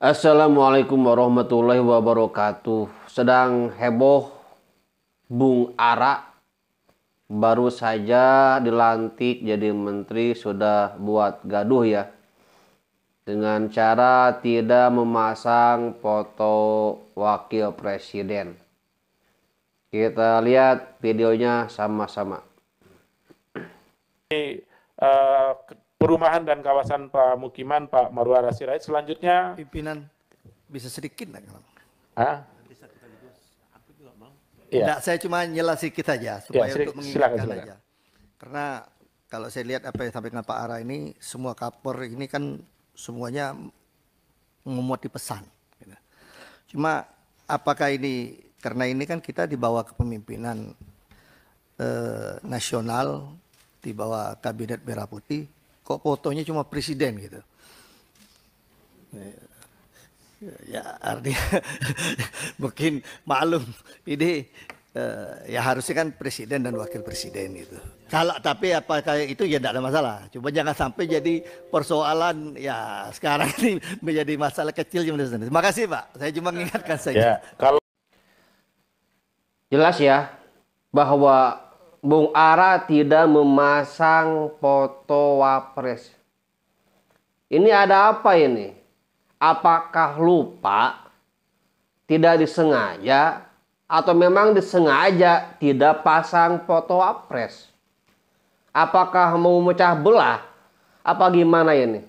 Assalamualaikum warahmatullahi wabarakatuh. Sedang heboh Bung Ara baru saja dilantik jadi menteri sudah buat gaduh ya. Dengan cara tidak memasang foto wakil presiden. Kita lihat videonya sama-sama. Perumahan dan kawasan pemukiman Pak Marwara Sirait. Selanjutnya pimpinan bisa sedikit nggak? Bisa sekaligus. Aku juga mau. Ya. Saya cuma nyela sedikit aja supaya untuk mengingatkan silakan. aja. Karena kalau saya lihat apa yang disampaikan Pak Ara ini, semua kapor ini kan semuanya memuat di pesan. Gitu. Cuma apakah ini karena ini kan kita dibawa kepemimpinan nasional, di bawah kabinet merah putih. Kok fotonya cuma presiden gitu? Ya artinya mungkin maklum ini ya harusnya kan presiden dan wakil presiden gitu. Kalau tapi apa kayak itu ya tidak ada masalah. Coba jangan sampai jadi persoalan ya sekarang ini menjadi masalah kecil. Terima kasih Pak. Saya cuma mengingatkan saja. Ya, Jelas ya bahwa Bung Ara tidak memasang foto wapres. Ini ada apa ini? Apakah lupa? Tidak disengaja? Atau memang disengaja tidak pasang foto wapres? Apakah mau memecah belah? Apa gimana ini?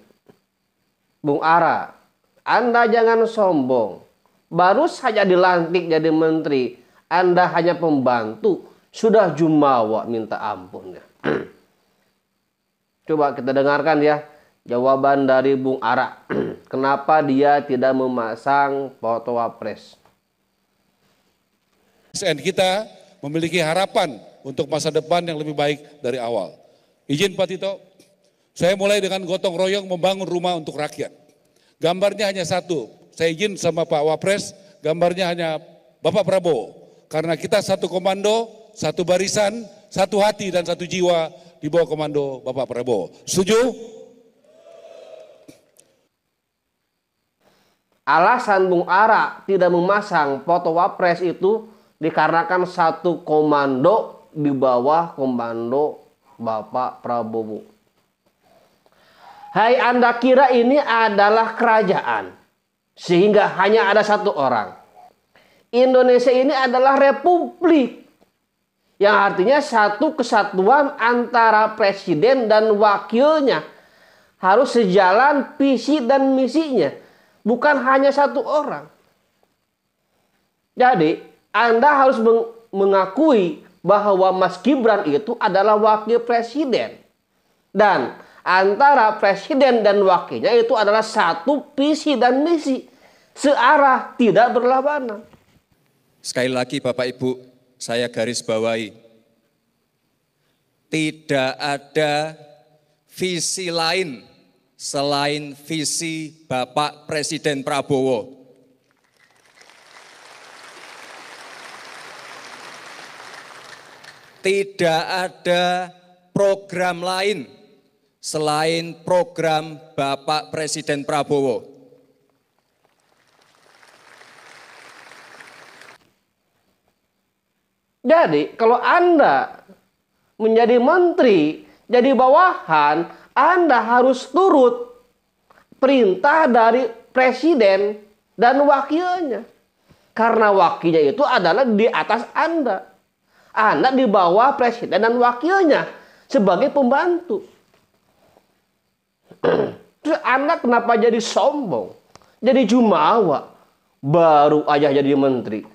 Bung Ara, Anda jangan sombong. Baru saja dilantik jadi menteri. Anda hanya pembantu. Sudah jumawa minta ampun ya. Coba kita dengarkan ya jawaban dari Bung Ara. Kenapa dia tidak memasang foto wapres? ASN kita memiliki harapan untuk masa depan yang lebih baik dari awal. Izin Pak Tito, saya mulai dengan gotong royong membangun rumah untuk rakyat. Gambarnya hanya satu, saya izin sama Pak Wapres, gambarnya hanya Bapak Prabowo. Karena kita satu komando, satu barisan, satu hati dan satu jiwa di bawah komando Bapak Prabowo. Setuju? Alasan Bung Ara tidak memasang foto wapres itu dikarenakan satu komando di bawah komando Bapak Prabowo. Hai, Anda kira ini adalah kerajaan sehingga hanya ada satu orang. Indonesia ini adalah republik yang artinya satu kesatuan antara presiden dan wakilnya harus sejalan visi dan misinya, bukan hanya satu orang. Jadi Anda harus mengakui bahwa Mas Gibran itu adalah wakil presiden dan antara presiden dan wakilnya itu adalah satu visi dan misi, searah, tidak berlawanan. Sekali lagi Bapak Ibu, saya garis bawahi, tidak ada visi lain selain visi Bapak Presiden Prabowo. Tidak ada program lain selain program Bapak Presiden Prabowo. Jadi kalau Anda menjadi menteri, jadi bawahan, Anda harus turut perintah dari presiden dan wakilnya. Karena wakilnya itu adalah di atas Anda. Anda di bawah presiden dan wakilnya sebagai pembantu. Terus Anda kenapa jadi sombong? Jadi jumawa. Baru aja jadi menteri.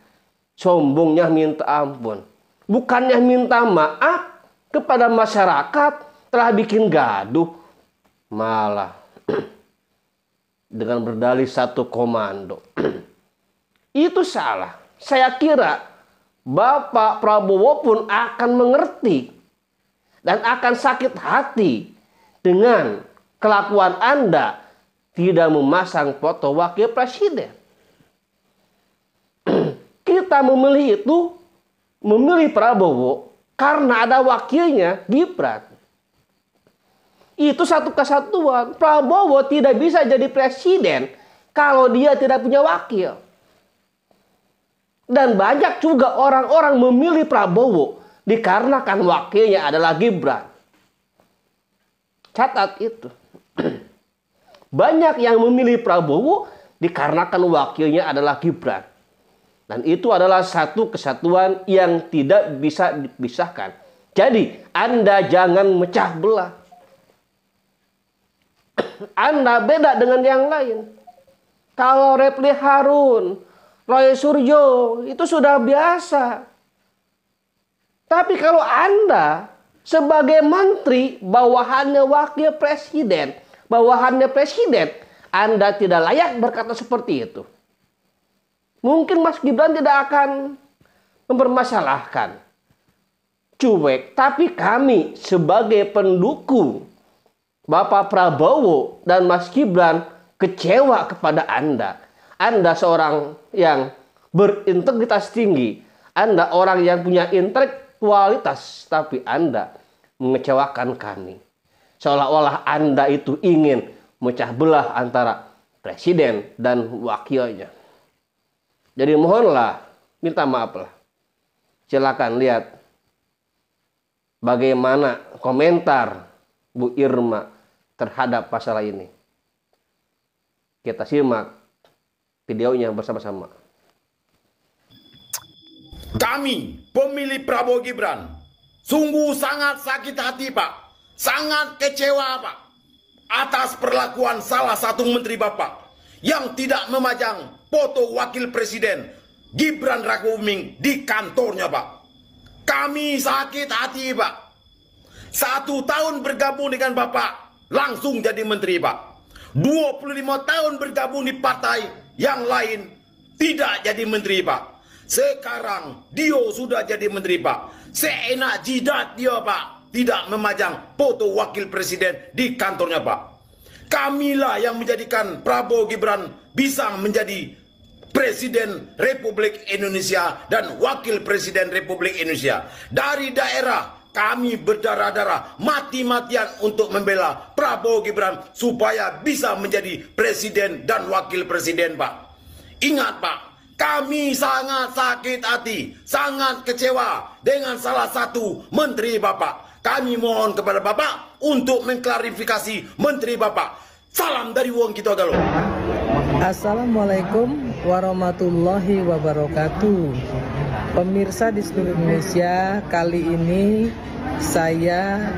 Sombongnya minta ampun. Bukannya minta maaf kepada masyarakat telah bikin gaduh. Malah dengan berdalih satu komando. Itu salah. Saya kira Bapak Prabowo pun akan mengerti. Dan akan sakit hati dengan kelakuan Anda tidak memasang foto wakil presiden. Kita memilih itu, memilih Prabowo karena ada wakilnya Gibran. Itu satu kesatuan. Prabowo tidak bisa jadi presiden kalau dia tidak punya wakil. Dan banyak juga orang-orang memilih Prabowo dikarenakan wakilnya adalah Gibran. Catat itu. Banyak yang memilih Prabowo dikarenakan wakilnya adalah Gibran. Dan itu adalah satu kesatuan yang tidak bisa dipisahkan. Jadi, Anda jangan mecah belah. Anda beda dengan yang lain. Kalau Refli Harun, Roy Suryo, itu sudah biasa. Tapi kalau Anda sebagai menteri, bawahannya wakil presiden, bawahannya presiden, Anda tidak layak berkata seperti itu. Mungkin Mas Gibran tidak akan mempermasalahkan. Cuek, tapi kami sebagai pendukung Bapak Prabowo dan Mas Gibran kecewa kepada Anda. Anda seorang yang berintegritas tinggi. Anda orang yang punya intelektualitas, tapi Anda mengecewakan kami. Seolah-olah Anda itu ingin memecah belah antara presiden dan wakilnya. Jadi mohonlah, minta maaflah. Silakan lihat bagaimana komentar Bu Irma terhadap masalah ini. Kita simak videonya bersama-sama. Kami, pemilih Prabowo Gibran, sungguh sangat sakit hati, Pak. Sangat kecewa, Pak, atas perlakuan salah satu menteri Bapak yang tidak memajang foto wakil presiden Gibran Rakabuming di kantornya, Pak. Kami sakit hati, Pak. 1 tahun bergabung dengan Bapak, langsung jadi menteri, Pak. 25 tahun bergabung di partai yang lain, tidak jadi menteri, Pak. Sekarang dia sudah jadi menteri, Pak. Seenak jidat dia, Pak, tidak memajang foto wakil presiden di kantornya, Pak. Kamilah yang menjadikan Prabowo Gibran bisa menjadi Presiden Republik Indonesia dan Wakil Presiden Republik Indonesia. Dari daerah kami berdarah-darah, mati-matian untuk membela Prabowo Gibran supaya bisa menjadi Presiden dan Wakil Presiden, Pak. Ingat, Pak, kami sangat sakit hati, sangat kecewa dengan salah satu menteri Bapak. Kami mohon kepada Bapak untuk mengklarifikasi menteri Bapak. Salam dari Wong Kito Galo. Assalamualaikum warahmatullahi wabarakatuh. Pemirsa di seluruh Indonesia, kali ini saya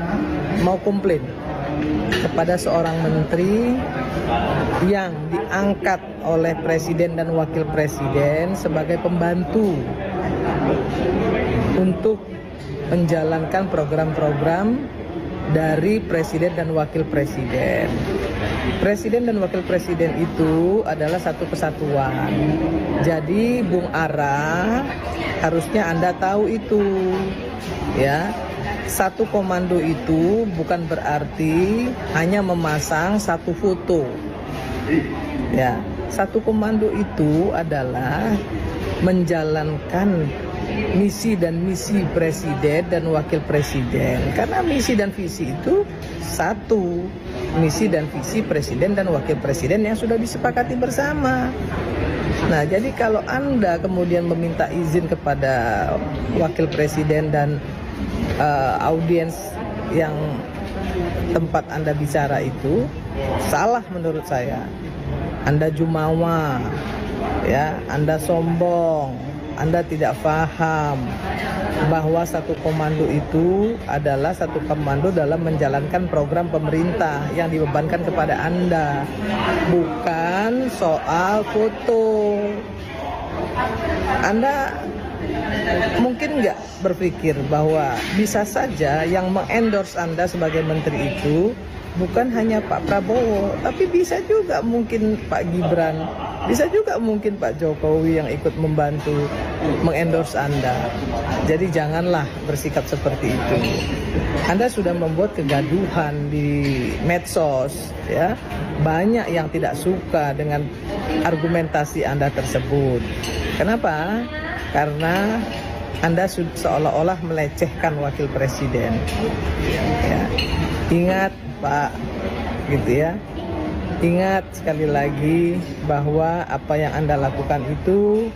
mau komplain kepada seorang menteri yang diangkat oleh presiden dan wakil presiden sebagai pembantu untuk menjalankan program-program dari presiden dan wakil presiden. Presiden dan wakil presiden itu adalah satu kesatuan. Jadi Bung Ara, harusnya Anda tahu itu, ya. Satu komando itu bukan berarti hanya memasang satu foto. Ya, satu komando itu adalah menjalankan misi dan misi presiden dan wakil presiden. Karena misi dan visi itu satu, misi dan visi presiden dan wakil presiden yang sudah disepakati bersama. Nah, jadi kalau Anda kemudian meminta izin kepada wakil presiden dan audiens yang tempat Anda bicara itu salah menurut saya. Anda jumawa, ya, Anda sombong, Anda tidak paham bahwa satu komando itu adalah satu komando dalam menjalankan program pemerintah yang dibebankan kepada Anda, bukan soal foto. Anda mungkin nggak berpikir bahwa bisa saja yang mengendorse Anda sebagai menteri itu bukan hanya Pak Prabowo, tapi bisa juga mungkin Pak Gibran, bisa juga mungkin Pak Jokowi yang ikut membantu mengendorse Anda. Jadi janganlah bersikap seperti itu. Anda sudah membuat kegaduhan di medsos, ya. Banyak yang tidak suka dengan argumentasi Anda tersebut. Kenapa? Karena Anda seolah-olah melecehkan wakil presiden. Ya. Ingat, Pak, gitu ya. Ingat sekali lagi bahwa apa yang Anda lakukan itu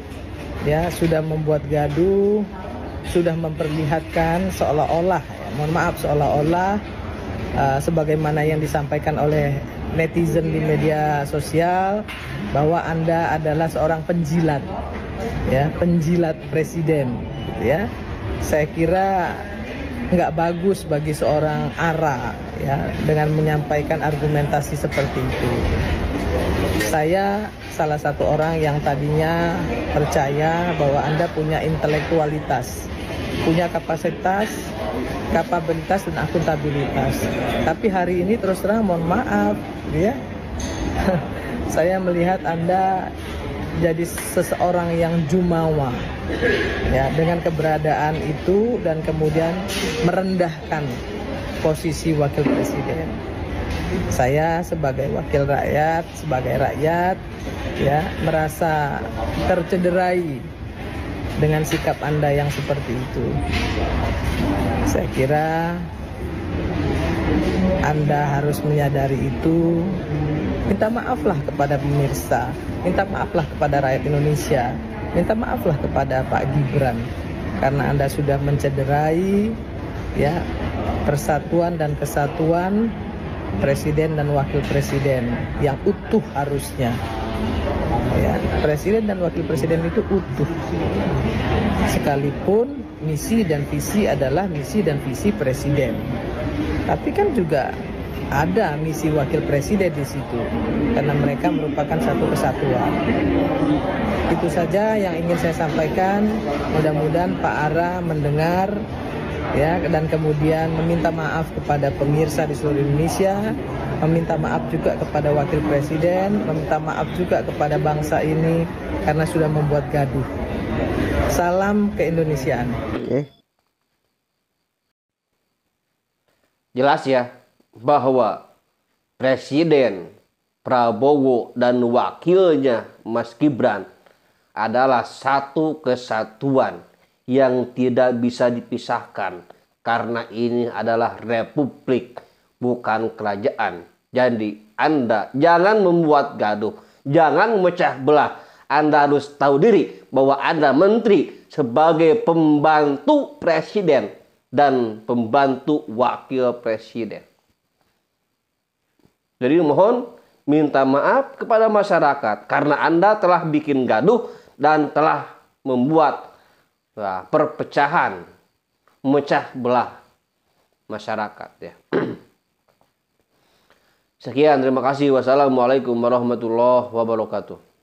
ya sudah membuat gaduh, sudah memperlihatkan seolah-olah, ya, mohon maaf, seolah-olah sebagaimana yang disampaikan oleh netizen di media sosial bahwa Anda adalah seorang penjilat, ya, penjilat presiden, gitu ya. Saya kira nggak bagus bagi seorang ARA, ya, dengan menyampaikan argumentasi seperti itu. Saya salah satu orang yang tadinya percaya bahwa Anda punya intelektualitas, punya kapasitas, kapabilitas dan akuntabilitas. Tapi hari ini terus terang mohon maaf, ya, saya melihat Anda jadi seseorang yang jumawa, ya, dengan keberadaan itu dan kemudian merendahkan posisi wakil presiden. Saya sebagai wakil rakyat, ya, merasa tercederai dengan sikap Anda yang seperti itu. Saya kira Anda harus menyadari itu. Minta maaflah kepada pemirsa, minta maaflah kepada rakyat Indonesia, minta maaflah kepada Pak Gibran karena Anda sudah mencederai, ya, persatuan dan kesatuan presiden dan wakil presiden yang utuh harusnya. Ya, presiden dan wakil presiden itu utuh. Sekalipun misi dan visi adalah misi dan visi presiden. Tapi kan juga ada misi wakil presiden di situ karena mereka merupakan satu kesatuan. Itu saja yang ingin saya sampaikan. Mudah-mudahan Pak Ara mendengar, ya, dan kemudian meminta maaf kepada pemirsa di seluruh Indonesia, meminta maaf juga kepada wakil presiden, meminta maaf juga kepada bangsa ini karena sudah membuat gaduh. Salam keindonesiaan. Jelas ya bahwa Presiden Prabowo dan wakilnya Mas Gibran adalah satu kesatuan yang tidak bisa dipisahkan karena ini adalah republik, bukan kerajaan. Jadi Anda jangan membuat gaduh, jangan memecah belah. Anda harus tahu diri bahwa Anda menteri sebagai pembantu presiden dan pembantu wakil presiden. Jadi mohon minta maaf kepada masyarakat karena Anda telah bikin gaduh dan telah membuat perpecahan, memecah belah masyarakat, ya. Sekian, terima kasih. Wassalamualaikum warahmatullahi wabarakatuh.